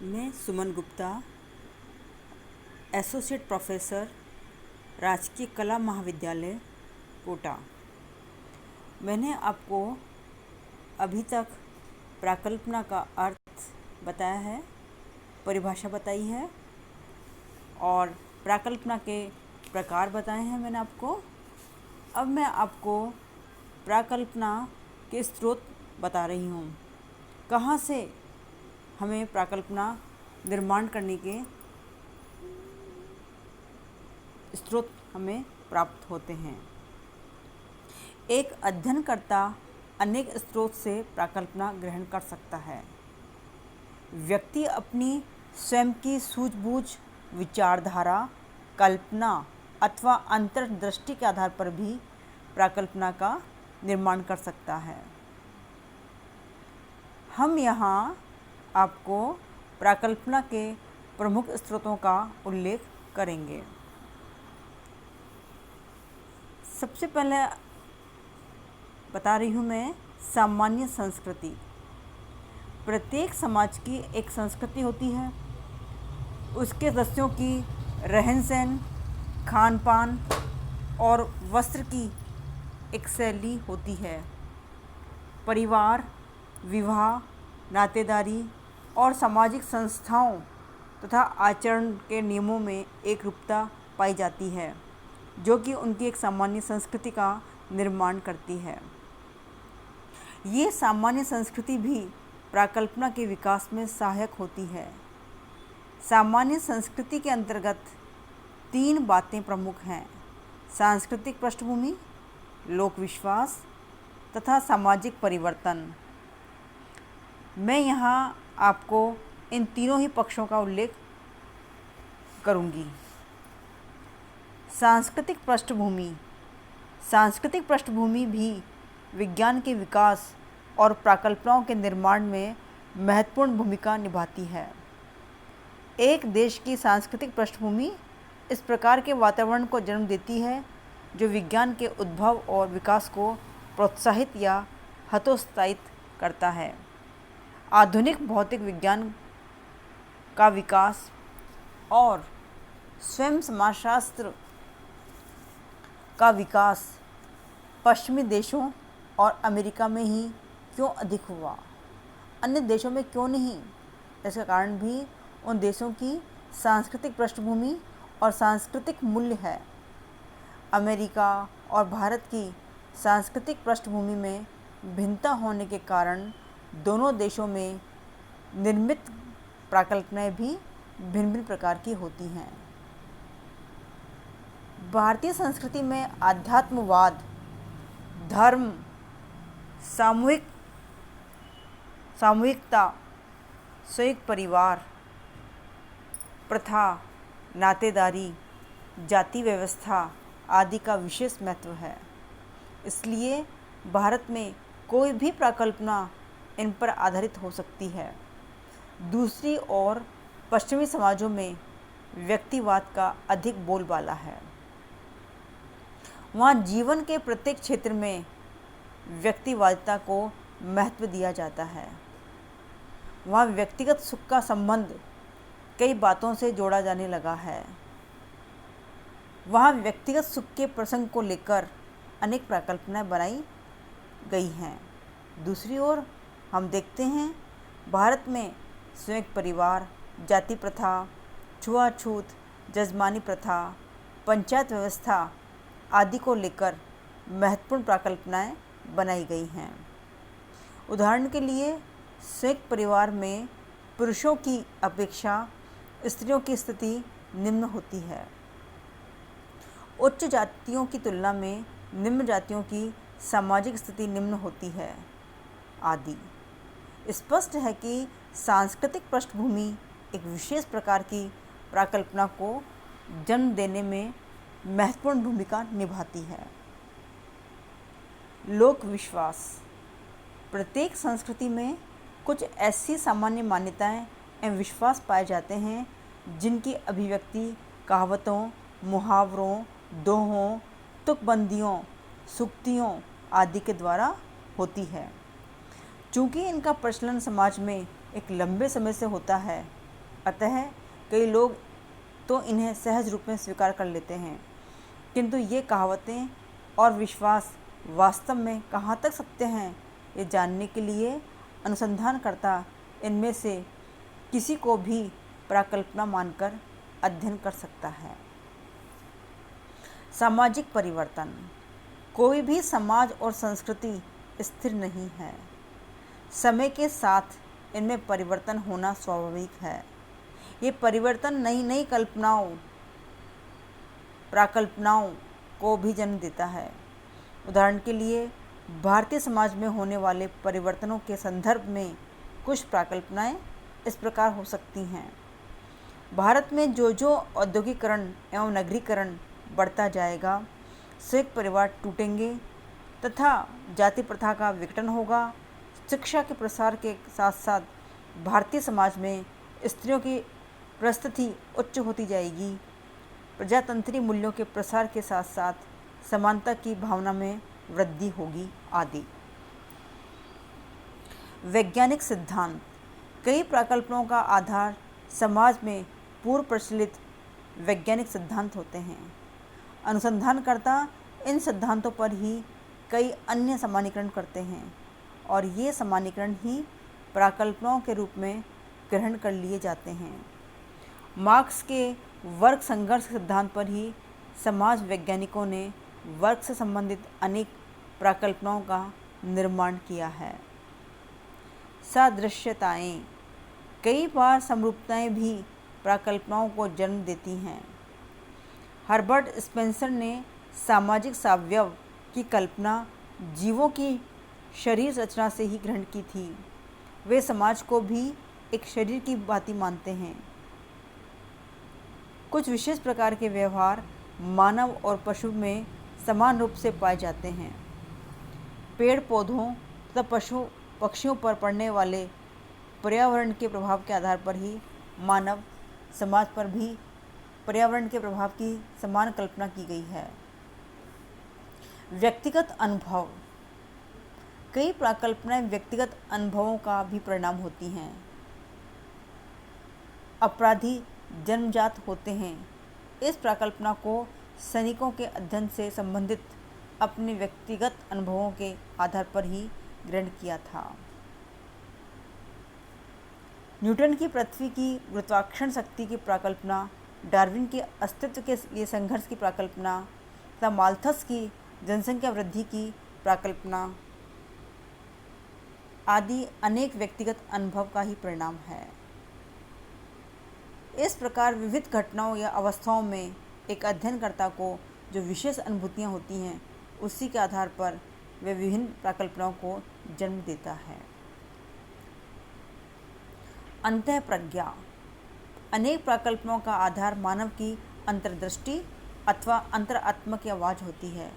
मैं Suman Gupta, associate professor, राजकीय कला महाविद्यालय, कोटा। मैंने आपको अभी तक प्राकल्पना का अर्थ बताया है, परिभाषा बताई है और प्राकल्पना के प्रकार बताए हैं मैंने आपको। अब मैं आपको प्राकल्पना के स्रोत बता रही हूँ, कहाँ से हमें प्राकल्पना निर्माण करने के स्रोत हमें प्राप्त होते हैं। एक अध्ययनकर्ता अनेक स्रोत से प्राकल्पना ग्रहण कर सकता है। व्यक्ति अपनी स्वयं की सूझबूझ, विचारधारा, कल्पना अथवा अंतर्दृष्टि के आधार पर भी प्राकल्पना का निर्माण कर सकता है। हम यहाँ आपको प्राकल्पना के प्रमुख स्रोतों का उल्लेख करेंगे। सबसे पहले बता रही हूँ मैं सामान्य संस्कृति। प्रत्येक समाज की एक संस्कृति होती है। उसके सदस्यों की रहन सहन, खान पान और वस्त्र की एक शैली होती है। परिवार, विवाह, नातेदारी और सामाजिक संस्थाओं तथा आचरण के नियमों में एक रूपता पाई जाती है, जो कि उनकी एक सामान्य संस्कृति का निर्माण करती है। ये सामान्य संस्कृति भी प्राकल्पना के विकास में सहायक होती है। सामान्य संस्कृति के अंतर्गत 3 बातें प्रमुख हैं: सांस्कृतिक पृष्ठभूमि, लोक विश्वास तथा सामाजिक परिवर्तन। मैं यहाँ आपको इन तीनों ही पक्षों का उल्लेख करूँगी। सांस्कृतिक पृष्ठभूमि। सांस्कृतिक पृष्ठभूमि भी विज्ञान के विकास और प्राकल्पनाओं के निर्माण में महत्वपूर्ण भूमिका निभाती है। एक देश की सांस्कृतिक पृष्ठभूमि इस प्रकार के वातावरण को जन्म देती है जो विज्ञान के उद्भव और विकास को प्रोत्साहित या हतोत्साहित करता है। आधुनिक भौतिक विज्ञान का विकास और स्वयं समाजशास्त्र का विकास पश्चिमी देशों और अमेरिका में ही क्यों अधिक हुआ, अन्य देशों में क्यों नहीं? इसका कारण भी उन देशों की सांस्कृतिक पृष्ठभूमि और सांस्कृतिक मूल्य है। अमेरिका और भारत की सांस्कृतिक पृष्ठभूमि में भिन्नता होने के कारण दोनों देशों में निर्मित प्राकल्पनाएं भी भिन्न भिन्न प्रकार की होती हैं। भारतीय संस्कृति में आध्यात्मवाद, धर्म, सामूहिकता, संयुक्त परिवार, प्रथा, नातेदारी, जाति व्यवस्था आदि का विशेष महत्व है। इसलिए भारत में कोई भी प्राकल्पना इन पर आधारित हो सकती है। दूसरी ओर पश्चिमी समाजों में व्यक्तिवाद का अधिक बोलबाला है। वहाँ जीवन के प्रत्येक क्षेत्र में व्यक्तिवादिता को महत्व दिया जाता है। वहाँ व्यक्तिगत सुख का संबंध कई बातों से जोड़ा जाने लगा है। वहाँ व्यक्तिगत सुख के प्रसंग को लेकर अनेक प्राकल्पनाएं बनाई गई हैं। दूसरी ओर हम देखते हैं भारत में संयुक्त परिवार, जाति प्रथा, छुआछूत, जजमानी प्रथा, पंचायत व्यवस्था आदि को लेकर महत्वपूर्ण प्राकल्पनाएं बनाई गई हैं। उदाहरण के लिए संयुक्त परिवार में पुरुषों की अपेक्षा स्त्रियों की स्थिति निम्न होती है। उच्च जातियों की तुलना में निम्न जातियों की सामाजिक स्थिति निम्न होती है आदि। स्पष्ट है कि सांस्कृतिक पृष्ठभूमि एक विशेष प्रकार की प्राकल्पना को जन्म देने में महत्वपूर्ण भूमिका निभाती है। लोक विश्वास। प्रत्येक संस्कृति में कुछ ऐसी सामान्य मान्यताएं एवं विश्वास पाए जाते हैं जिनकी अभिव्यक्ति कहावतों, मुहावरों, दोहों, तुकबंदियों, सूक्तियों आदि के द्वारा होती है। चूँकि इनका प्रचलन समाज में एक लंबे समय से होता है, अतः कई लोग तो इन्हें सहज रूप में स्वीकार कर लेते हैं, किंतु ये कहावतें और विश्वास वास्तव में कहाँ तक सत्य हैं, ये जानने के लिए अनुसंधानकर्ता इनमें से किसी को भी प्राकल्पना मानकर अध्ययन कर सकता है। सामाजिक परिवर्तन। कोई भी समाज और संस्कृति स्थिर नहीं है। समय के साथ इनमें परिवर्तन होना स्वाभाविक है। ये परिवर्तन नई नई कल्पनाओं, प्राकल्पनाओं को भी जन्म देता है। उदाहरण के लिए भारतीय समाज में होने वाले परिवर्तनों के संदर्भ में कुछ प्राकल्पनाएं इस प्रकार हो सकती हैं। भारत में जो औद्योगिकरण एवं नगरीकरण बढ़ता जाएगा, संयुक्त परिवार टूटेंगे तथा जाति प्रथा का विघटन होगा। शिक्षा के प्रसार के साथ साथ भारतीय समाज में स्त्रियों की प्रस्थिति उच्च होती जाएगी। प्रजातंत्री मूल्यों के प्रसार के साथ साथ समानता की भावना में वृद्धि होगी आदि। वैज्ञानिक सिद्धांत। कई प्राकल्पनाओं का आधार समाज में पूर्व प्रचलित वैज्ञानिक सिद्धांत होते हैं। अनुसंधानकर्ता इन सिद्धांतों पर ही कई अन्य सामान्यीकरण करते हैं और ये सामान्यीकरण ही प्राकल्पनाओं के रूप में ग्रहण कर लिए जाते हैं। मार्क्स के वर्ग संघर्ष सिद्धांत पर ही समाज वैज्ञानिकों ने वर्ग से संबंधित अनेक प्राकल्पनाओं का निर्माण किया है। सादृश्यताएं। कई बार समरूपताएं भी प्राकल्पनाओं को जन्म देती हैं। हर्बर्ट स्पेंसर ने सामाजिक सावयव की कल्पना जीवों की शरीर रचना से ही ग्रहण की थी। वे समाज को भी एक शरीर की भांति मानते हैं। कुछ विशेष प्रकार के व्यवहार मानव और पशु में समान रूप से पाए जाते हैं। पेड़ पौधों तथा पशु पक्षियों पर पड़ने वाले पर्यावरण के प्रभाव के आधार पर ही मानव समाज पर भी पर्यावरण के प्रभाव की समान कल्पना की गई है। व्यक्तिगत अनुभव। कई प्राकल्पनाएं व्यक्तिगत अनुभवों का भी परिणाम होती हैं। अपराधी जन्मजात होते हैं। इस प्राकल्पना को सैनिकों के अध्ययन से संबंधित अपने व्यक्तिगत अनुभवों के आधार पर ही ग्रहण किया था। न्यूटन की पृथ्वी की गुरुत्वाकर्षण शक्ति की प्राकल्पना, डार्विन के अस्तित्व के लिए संघर्ष की प्राकल्पना तथा माल्थस की जनसंख्या वृद्धि की प्राकल्पना आदि अनेक व्यक्तिगत अनुभव का ही परिणाम है। इस प्रकार विविध घटनाओं या अवस्थाओं में एक अध्ययनकर्ता को जो विशेष अनुभूतियाँ होती हैं, उसी के आधार पर वे विभिन्न प्राकल्पनाओं को जन्म देता है। अंतःप्रज्ञा। अनेक प्राकल्पनाओं का आधार मानव की अंतर्दृष्टि अथवा अंतरात्मा की आवाज़ होती है।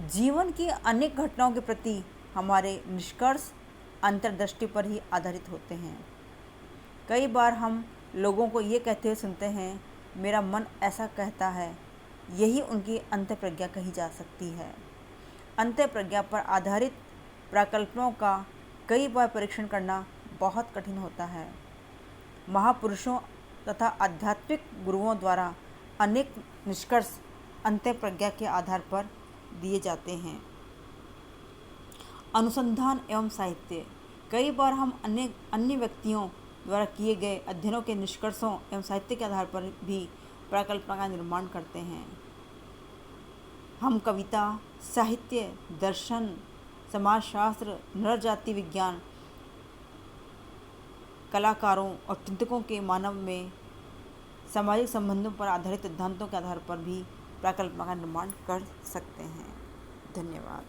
जीवन की अनेक घटनाओं के प्रति हमारे निष्कर्ष अंतर्दृष्टि पर ही आधारित होते हैं। कई बार हम लोगों को ये कहते हुए सुनते हैं, मेरा मन ऐसा कहता है। यही उनकी अंतःप्रज्ञा कही जा सकती है। अंतःप्रज्ञा पर आधारित प्राकल्पनाओं का कई बार परीक्षण करना बहुत कठिन होता है। महापुरुषों तथा आध्यात्मिक गुरुओं द्वारा अनेक निष्कर्ष अंतःप्रज्ञा के आधार पर दिए जाते हैं। अनुसंधान एवं साहित्य। कई बार हम अन्य व्यक्तियों द्वारा किए गए अध्ययनों के निष्कर्षों एवं साहित्य के आधार पर भी प्राकल्पना का निर्माण करते हैं। हम कविता, साहित्य, दर्शन, समाजशास्त्र, नरजाति विज्ञान, कलाकारों और चिंतकों के मानव में सामाजिक संबंधों पर आधारित सिद्धांतों के आधार पर भी प्राकल्पना का निर्माण कर सकते हैं। धन्यवाद।